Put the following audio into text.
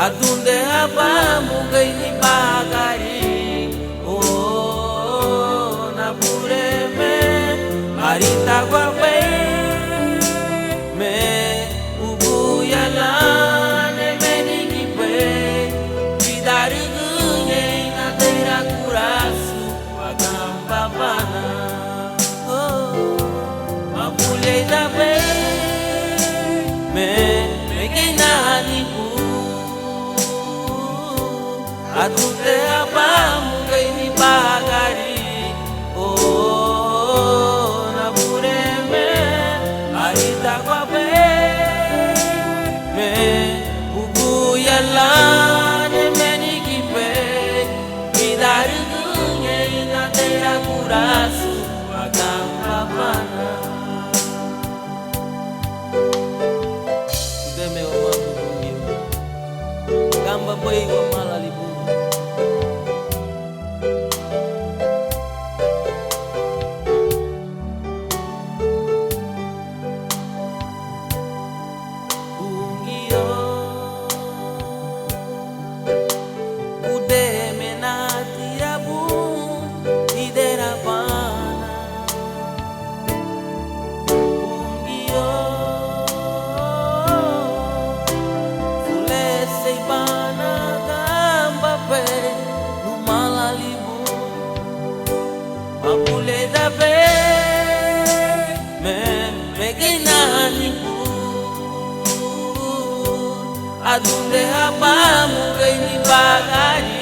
Adunde haba mugay ni bagari. Oh, na pure me marita guape me ubuyala ne menigi pe vidari gunye na teira kurasu agamba bana. Oh, mapule da pe me kenani pu adunde haba mugay ni bagari. Oh, na pure me marita guape me ubuyala ne menigi pe vidari gunye na teira kurasu agamba bana. Me o mamu gamba boy wa malalibu bungio ude menati abu idera pana bungio seibana gamba pe lumalalibu mapule da pe me kenani pu adunde haba mugay ni bagari.